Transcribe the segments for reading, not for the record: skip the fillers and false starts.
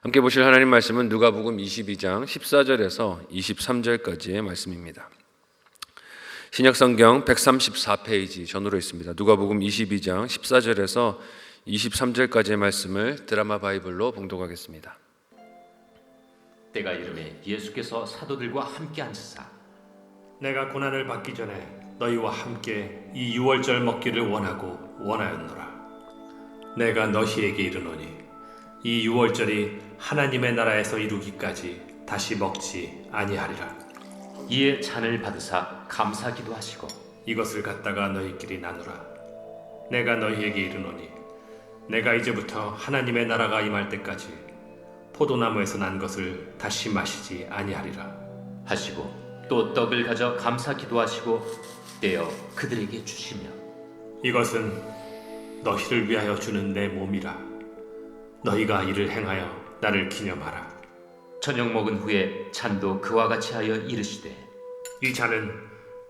함께 보실 하나님 말씀은 누가복음 22장 14절에서 23절까지의 말씀입니다. 신약성경 134페이지 전으로 있습니다. 누가복음 22장 14절에서 23절까지의 말씀을 드라마 바이블로 봉독하겠습니다. 때가 이르매 예수께서 사도들과 함께 앉으사 내가 고난을 받기 전에 너희와 함께 이 유월절 먹기를 원하였노라. 내가 너희에게 이르노니 이 유월절이 하나님의 나라에서 이루기까지 다시 먹지 아니하리라. 이에 잔을 받으사 감사기도 하시고 이것을 갖다가 너희끼리 나누라. 내가 너희에게 이르노니 내가 이제부터 하나님의 나라가 임할 때까지 포도나무에서 난 것을 다시 마시지 아니하리라 하시고 또 떡을 가져 감사기도 하시고 떼어 그들에게 주시며 이것은 너희를 위하여 주는 내 몸이라. 너희가 이를 행하여 나를 기념하라. 저녁 먹은 후에 잔도 그와 같이 하여 이르시되 이 잔은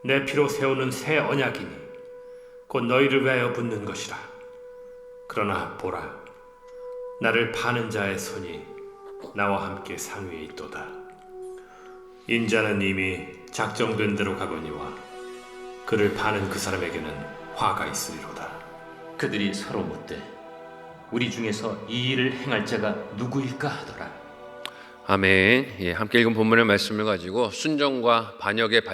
내 피로 세우는 새 언약이니 곧 너희를 위하여 붓는 것이라. 그러나 보라, 나를 파는 자의 손이 나와 함께 상위에 있도다. 인자는 이미 작정된 대로 가거니와 그를 파는 그 사람에게는 화가 있으리로다. 그들이 서로 묻되 우리 중에서 이 일을 행할 자가 누구일까 하더라. 아멘. 함께 읽은 본문의 말씀을 가지고 순종과 반역의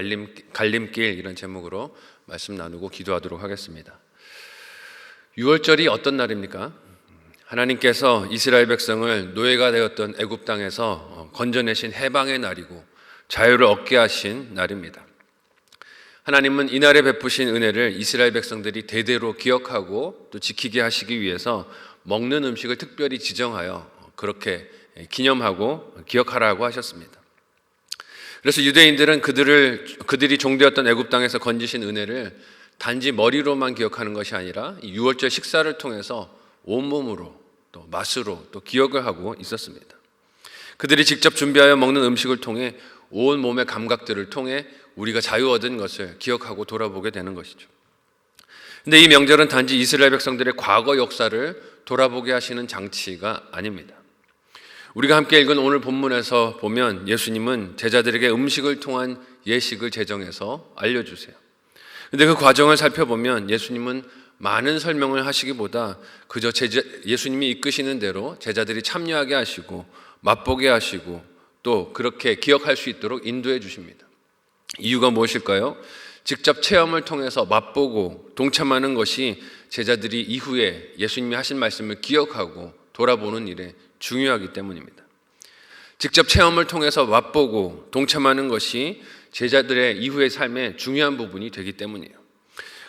갈림길 이런 제목으로 말씀 나누고 기도하도록 하겠습니다. 유월절이 어떤 날입니까? 하나님께서 이스라엘 백성을 노예가 되었던 애굽 땅에서 건져내신 해방의 날이고 자유를 얻게 하신 날입니다. 하나님은 이날에 베푸신 은혜를 이스라엘 백성들이 대대로 기억하고 또 지키게 하시기 위해서 먹는 음식을 특별히 지정하여 그렇게 기념하고 기억하라고 하셨습니다. 그래서 유대인들은 그들이 종되었던 애굽 땅에서 건지신 은혜를 단지 머리로만 기억하는 것이 아니라 유월절 식사를 통해서 온몸으로 또 맛으로 또 기억을 하고 있었습니다. 그들이 직접 준비하여 먹는 음식을 통해 온 몸의 감각들을 통해 우리가 자유 얻은 것을 기억하고 돌아보게 되는 것이죠. 근데 이 명절은 단지 이스라엘 백성들의 과거 역사를 돌아보게 하시는 장치가 아닙니다. 우리가 함께 읽은 오늘 본문에서 보면 예수님은 제자들에게 음식을 통한 예식을 제정해서 알려주세요. 근데 그 과정을 살펴보면 예수님은 많은 설명을 하시기보다 그저 예수님이 이끄시는 대로 제자들이 참여하게 하시고 맛보게 하시고 또 그렇게 기억할 수 있도록 인도해 주십니다. 이유가 무엇일까요? 직접 체험을 통해서 맛보고 동참하는 것이 제자들이 이후에 예수님이 하신 말씀을 기억하고 돌아보는 일에 중요하기 때문입니다. 직접 체험을 통해서 맛보고 동참하는 것이 제자들의 이후의 삶의 중요한 부분이 되기 때문이에요.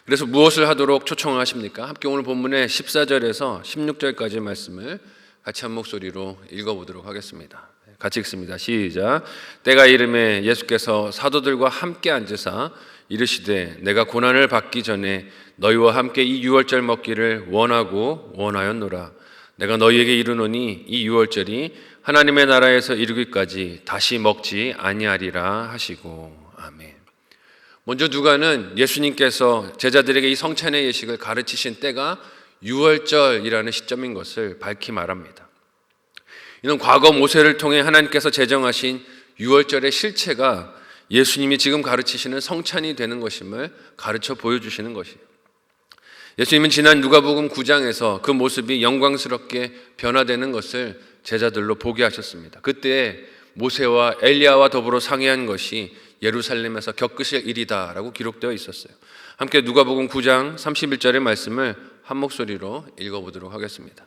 그래서 무엇을 하도록 초청을 하십니까? 함께 오늘 본문의 14절에서 16절까지의 말씀을 같이 한 목소리로 읽어보도록 하겠습니다. 같이 읽습니다. 시작. 때가 이르매 예수께서 사도들과 함께 앉으사 이르시되 내가 고난을 받기 전에 너희와 함께 이 유월절 먹기를 원하였노라. 내가 너희에게 이르노니 이 유월절이 하나님의 나라에서 이루기까지 다시 먹지 아니하리라 하시고. 아멘. 먼저 누가는 예수님께서 제자들에게 이 성찬의 예식을 가르치신 때가 유월절이라는 시점인 것을 밝히 말합니다. 이는 과거 모세를 통해 하나님께서 제정하신 유월절의 실체가 예수님이 지금 가르치시는 성찬이 되는 것임을 가르쳐 보여주시는 것이에요. 예수님은 지난 누가복음 9장에서 그 모습이 영광스럽게 변화되는 것을 제자들로 보게 하셨습니다. 그때 모세와 엘리야와 더불어 상의한 것이 예루살렘에서 겪으실 일이다라고 기록되어 있었어요. 함께 누가복음 9장 31절의 말씀을 한 목소리로 읽어보도록 하겠습니다.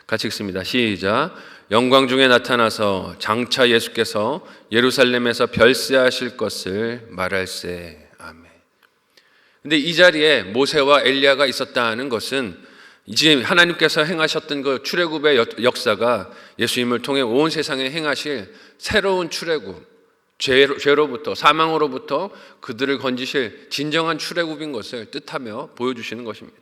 같이 읽습니다. 시작. 영광 중에 나타나서 장차 예수께서 예루살렘에서 별세하실 것을 말할세. 아멘. 근데 이 자리에 모세와 엘리야가 있었다는 것은 이제 하나님께서 행하셨던 그 출애굽의 역사가 예수님을 통해 온 세상에 행하실 새로운 출애굽, 죄로부터 사망으로부터 그들을 건지실 진정한 출애굽인 것을 뜻하며 보여주시는 것입니다.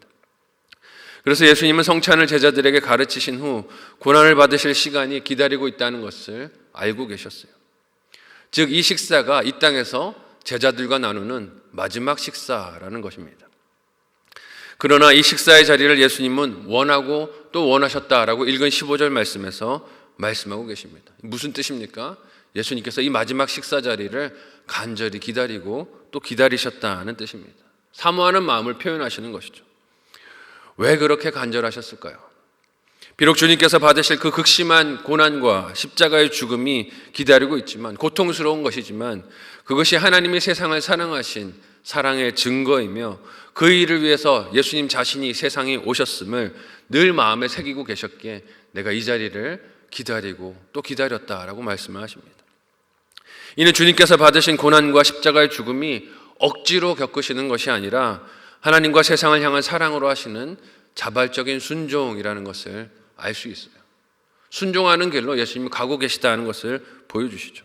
그래서 예수님은 성찬을 제자들에게 가르치신 후 고난을 받으실 시간이 기다리고 있다는 것을 알고 계셨어요. 즉 이 식사가 이 땅에서 제자들과 나누는 마지막 식사라는 것입니다. 그러나 이 식사의 자리를 예수님은 원하고 또 원하셨다라고 읽은 15절 말씀에서 말씀하고 계십니다. 무슨 뜻입니까? 예수님께서 이 마지막 식사 자리를 간절히 기다리고 또 기다리셨다는 뜻입니다. 사모하는 마음을 표현하시는 것이죠. 왜 그렇게 간절하셨을까요? 비록 주님께서 받으실 그 극심한 고난과 십자가의 죽음이 기다리고 있지만, 고통스러운 것이지만 그것이 하나님이 세상을 사랑하신 사랑의 증거이며 그 일을 위해서 예수님 자신이 세상에 오셨음을 늘 마음에 새기고 계셨기에 내가 이 자리를 기다리고 또 기다렸다라고 말씀을 하십니다. 이는 주님께서 받으신 고난과 십자가의 죽음이 억지로 겪으시는 것이 아니라 하나님과 세상을 향한 사랑으로 하시는 자발적인 순종이라는 것을 알 수 있어요. 순종하는 길로 예수님이 가고 계시다는 것을 보여주시죠.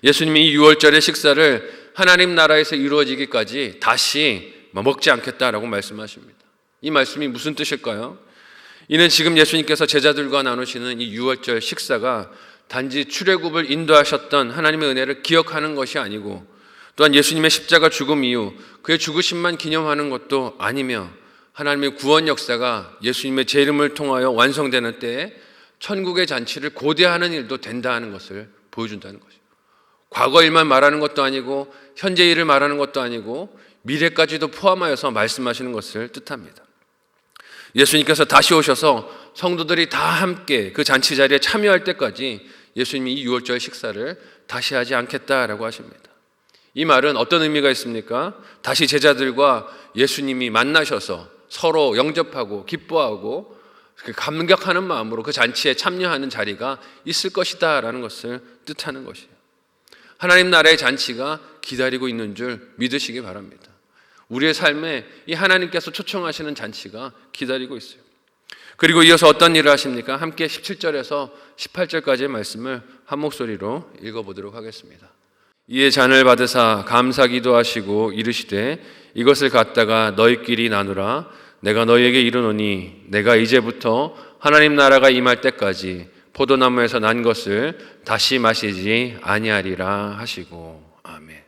예수님이 이 유월절의 식사를 하나님 나라에서 이루어지기까지 다시 먹지 않겠다라고 말씀하십니다. 이 말씀이 무슨 뜻일까요? 이는 지금 예수님께서 제자들과 나누시는 이 유월절 식사가 단지 출애굽을 인도하셨던 하나님의 은혜를 기억하는 것이 아니고, 또한 예수님의 십자가 죽음 이후 그의 죽으심만 기념하는 것도 아니며, 하나님의 구원 역사가 예수님의 제 이름을 통하여 완성되는 때에 천국의 잔치를 고대하는 일도 된다는 것을 보여준다는 것이죠. 과거 일만 말하는 것도 아니고 현재 일을 말하는 것도 아니고 미래까지도 포함하여서 말씀하시는 것을 뜻합니다. 예수님께서 다시 오셔서 성도들이 다 함께 그 잔치 자리에 참여할 때까지 예수님이 이 유월절 식사를 다시 하지 않겠다라고 하십니다. 이 말은 어떤 의미가 있습니까? 다시 제자들과 예수님이 만나셔서 서로 영접하고 기뻐하고 감격하는 마음으로 그 잔치에 참여하는 자리가 있을 것이다 라는 것을 뜻하는 것이에요. 하나님 나라의 잔치가 기다리고 있는 줄 믿으시기 바랍니다. 우리의 삶에 이 하나님께서 초청하시는 잔치가 기다리고 있어요. 그리고 이어서 어떤 일을 하십니까? 함께 17절에서 18절까지의 말씀을 한 목소리로 읽어보도록 하겠습니다. 이에 잔을 받으사 감사 기도하시고 이르시되 이것을 갖다가 너희끼리 나누라. 내가 너희에게 이르노니 내가 이제부터 하나님 나라가 임할 때까지 포도나무에서 난 것을 다시 마시지 아니하리라 하시고. 아멘.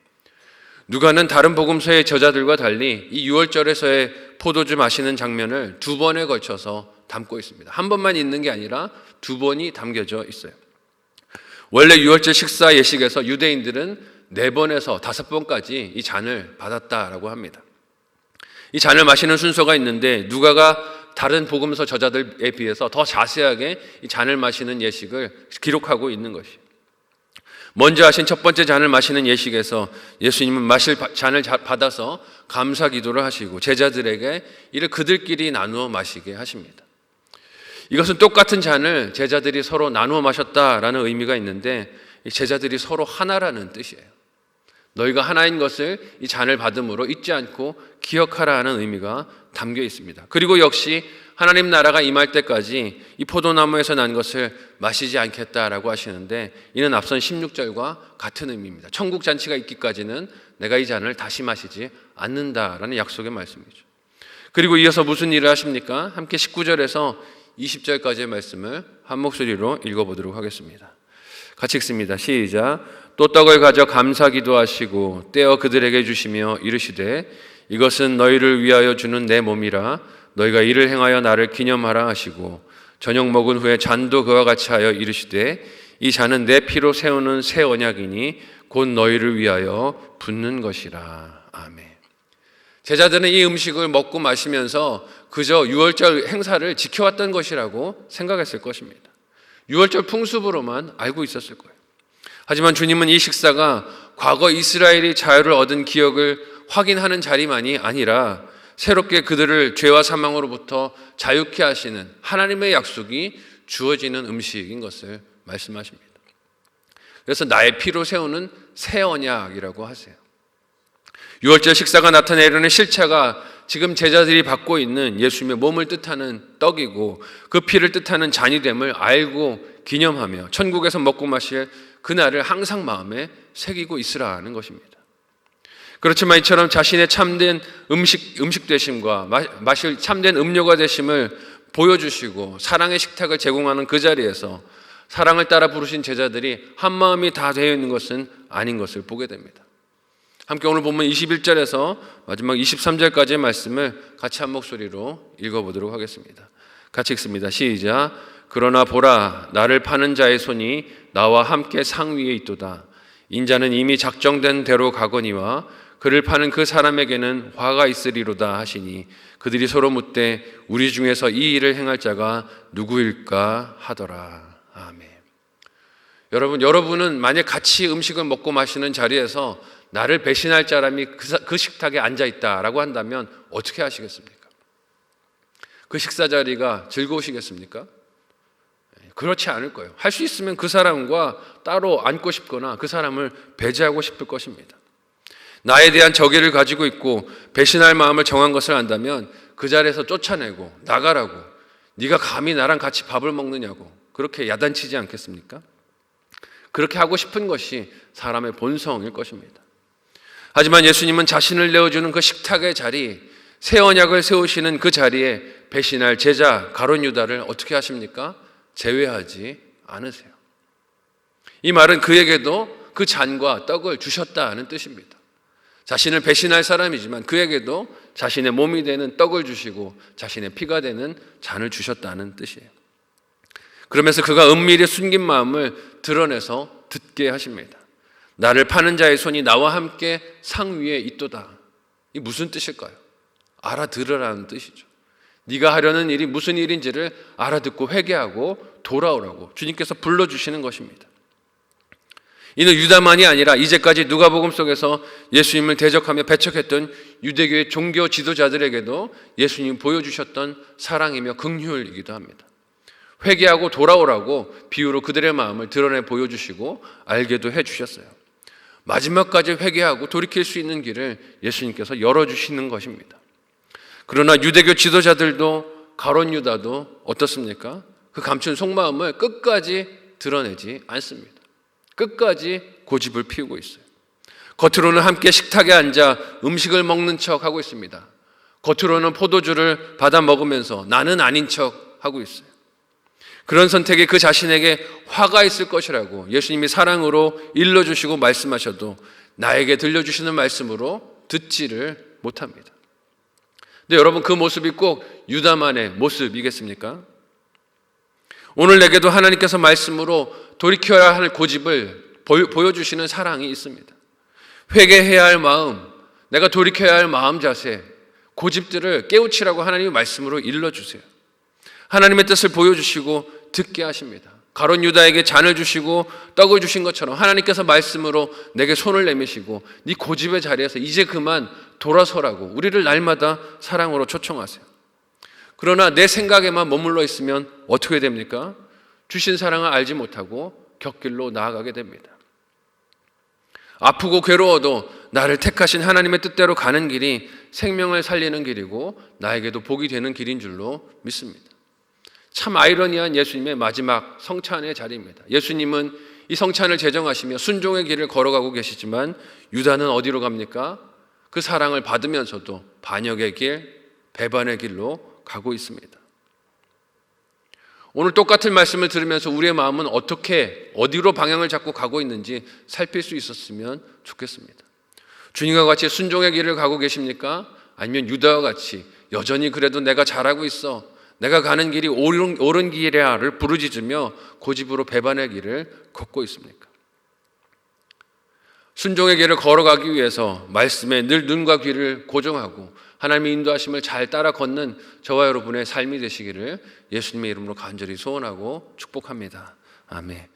누가는 다른 복음서의 저자들과 달리 이 유월절에서의 포도주 마시는 장면을 두 번에 걸쳐서 담고 있습니다. 한 번만 있는 게 아니라 두 번이 담겨져 있어요. 원래 유월절 식사 예식에서 유대인들은 4번에서 5번까지 이 잔을 받았다라고 합니다. 이 잔을 마시는 순서가 있는데 누가가 다른 복음서 저자들에 비해서 더 자세하게 이 잔을 마시는 예식을 기록하고 있는 것이에요. 먼저 하신 첫 번째 잔을 마시는 예식에서 예수님은 마실 잔을 받아서 감사 기도를 하시고 제자들에게 이를 그들끼리 나누어 마시게 하십니다. 이것은 똑같은 잔을 제자들이 서로 나누어 마셨다라는 의미가 있는데 제자들이 서로 하나라는 뜻이에요. 너희가 하나인 것을 이 잔을 받음으로 잊지 않고 기억하라는 의미가 담겨 있습니다. 그리고 역시 하나님 나라가 임할 때까지 이 포도나무에서 난 것을 마시지 않겠다라고 하시는데 이는 앞선 16절과 같은 의미입니다. 천국 잔치가 있기까지는 내가 이 잔을 다시 마시지 않는다라는 약속의 말씀이죠. 그리고 이어서 무슨 일을 하십니까? 함께 19절에서 20절까지의 말씀을 한 목소리로 읽어보도록 하겠습니다. 같이 읽습니다. 시작. 또 떡을 가져 감사 기도하시고 떼어 그들에게 주시며 이르시되 이것은 너희를 위하여 주는 내 몸이라 너희가 이를 행하여 나를 기념하라 하시고 저녁 먹은 후에 잔도 그와 같이 하여 이르시되 이 잔은 내 피로 세우는 새 언약이니 곧 너희를 위하여 붓는 것이라. 아멘. 제자들은 이 음식을 먹고 마시면서 그저 유월절 행사를 지켜왔던 것이라고 생각했을 것입니다. 유월절 풍습으로만 알고 있었을 거예요. 하지만 주님은 이 식사가 과거 이스라엘이 자유를 얻은 기억을 확인하는 자리만이 아니라 새롭게 그들을 죄와 사망으로부터 자유케 하시는 하나님의 약속이 주어지는 음식인 것을 말씀하십니다. 그래서 나의 피로 세우는 새 언약이라고 하세요. 유월절 식사가 나타내려는 실체가 지금 제자들이 받고 있는 예수님의 몸을 뜻하는 떡이고 그 피를 뜻하는 잔이 됨을 알고 기념하며 천국에서 먹고 마실 그날을 항상 마음에 새기고 있으라는 것입니다. 그렇지만 이처럼 자신의 참된 음식 되심과 마실 참된 음료가 되심을 보여주시고 사랑의 식탁을 제공하는 그 자리에서 사랑을 따라 부르신 제자들이 한마음이 다 되어 있는 것은 아닌 것을 보게 됩니다. 함께 오늘 본문 21절에서 마지막 23절까지의 말씀을 같이 한 목소리로 읽어보도록 하겠습니다. 같이 읽습니다. 시작. 그러나 보라, 나를 파는 자의 손이 나와 함께 상 위에 있도다. 인자는 이미 작정된 대로 가거니와 그를 파는 그 사람에게는 화가 있으리로다 하시니 그들이 서로 묻되 우리 중에서 이 일을 행할 자가 누구일까 하더라. 아멘. 여러분은 만약 같이 음식을 먹고 마시는 자리에서 나를 배신할 사람이 그 식탁에 앉아 있다라고 한다면 어떻게 하시겠습니까? 그 식사 자리가 즐거우시겠습니까? 그렇지 않을 거예요. 할 수 있으면 그 사람과 따로 앉고 싶거나 그 사람을 배제하고 싶을 것입니다. 나에 대한 적의를 가지고 있고 배신할 마음을 정한 것을 안다면 그 자리에서 쫓아내고 나가라고, 네가 감히 나랑 같이 밥을 먹느냐고 그렇게 야단치지 않겠습니까? 그렇게 하고 싶은 것이 사람의 본성일 것입니다. 하지만 예수님은 자신을 내어주는 그 식탁의 자리, 새 언약을 세우시는 그 자리에 배신할 제자 가룟 유다를 어떻게 하십니까? 제외하지 않으세요. 이 말은 그에게도 그 잔과 떡을 주셨다는 뜻입니다. 자신을 배신할 사람이지만 그에게도 자신의 몸이 되는 떡을 주시고 자신의 피가 되는 잔을 주셨다는 뜻이에요. 그러면서 그가 은밀히 숨긴 마음을 드러내서 듣게 하십니다. 나를 파는 자의 손이 나와 함께 상 위에 있도다. 이 무슨 뜻일까요? 알아들으라는 뜻이죠. 네가 하려는 일이 무슨 일인지를 알아듣고 회개하고 돌아오라고 주님께서 불러주시는 것입니다. 이는 유다만이 아니라 이제까지 누가복음 속에서 예수님을 대적하며 배척했던 유대교의 종교 지도자들에게도 예수님이 보여주셨던 사랑이며 긍휼이기도 합니다. 회개하고 돌아오라고 비유로 그들의 마음을 드러내 보여주시고 알게도 해주셨어요. 마지막까지 회개하고 돌이킬 수 있는 길을 예수님께서 열어주시는 것입니다. 그러나 유대교 지도자들도 가룟 유다도 어떻습니까? 그 감춘 속마음을 끝까지 드러내지 않습니다. 끝까지 고집을 피우고 있어요. 겉으로는 함께 식탁에 앉아 음식을 먹는 척 하고 있습니다. 겉으로는 포도주를 받아 먹으면서 나는 아닌 척 하고 있어요. 그런 선택에 그 자신에게 화가 있을 것이라고 예수님이 사랑으로 일러주시고 말씀하셔도 나에게 들려주시는 말씀으로 듣지를 못합니다. 근데 여러분, 그 모습이 꼭 유다만의 모습이겠습니까? 오늘 내게도 하나님께서 말씀으로 돌이켜야 할 고집을 보여주시는 사랑이 있습니다. 회개해야 할 마음, 내가 돌이켜야 할 마음 자세, 고집들을 깨우치라고 하나님의 말씀으로 일러주세요. 하나님의 뜻을 보여주시고 듣게 하십니다. 가룟 유다에게 잔을 주시고 떡을 주신 것처럼 하나님께서 말씀으로 내게 손을 내미시고 네 고집의 자리에서 이제 그만 돌아서라고 우리를 날마다 사랑으로 초청하세요. 그러나 내 생각에만 머물러 있으면 어떻게 됩니까? 주신 사랑을 알지 못하고 곁길로 나아가게 됩니다. 아프고 괴로워도 나를 택하신 하나님의 뜻대로 가는 길이 생명을 살리는 길이고 나에게도 복이 되는 길인 줄로 믿습니다. 참 아이러니한 예수님의 마지막 성찬의 자리입니다. 예수님은 이 성찬을 제정하시며 순종의 길을 걸어가고 계시지만 유다는 어디로 갑니까? 그 사랑을 받으면서도 반역의 길, 배반의 길로 가고 있습니다. 오늘 똑같은 말씀을 들으면서 우리의 마음은 어디로 방향을 잡고 가고 있는지 살필 수 있었으면 좋겠습니다. 주님과 같이 순종의 길을 가고 계십니까? 아니면 유다와 같이 여전히 그래도 내가 잘하고 있어, 내가 가는 길이 옳은 길이야를 부르짖으며 고집으로 배반의 길을 걷고 있습니까? 순종의 길을 걸어가기 위해서 말씀에 늘 눈과 귀를 고정하고 하나님의 인도하심을 잘 따라 걷는 저와 여러분의 삶이 되시기를 예수님의 이름으로 간절히 소원하고 축복합니다. 아멘.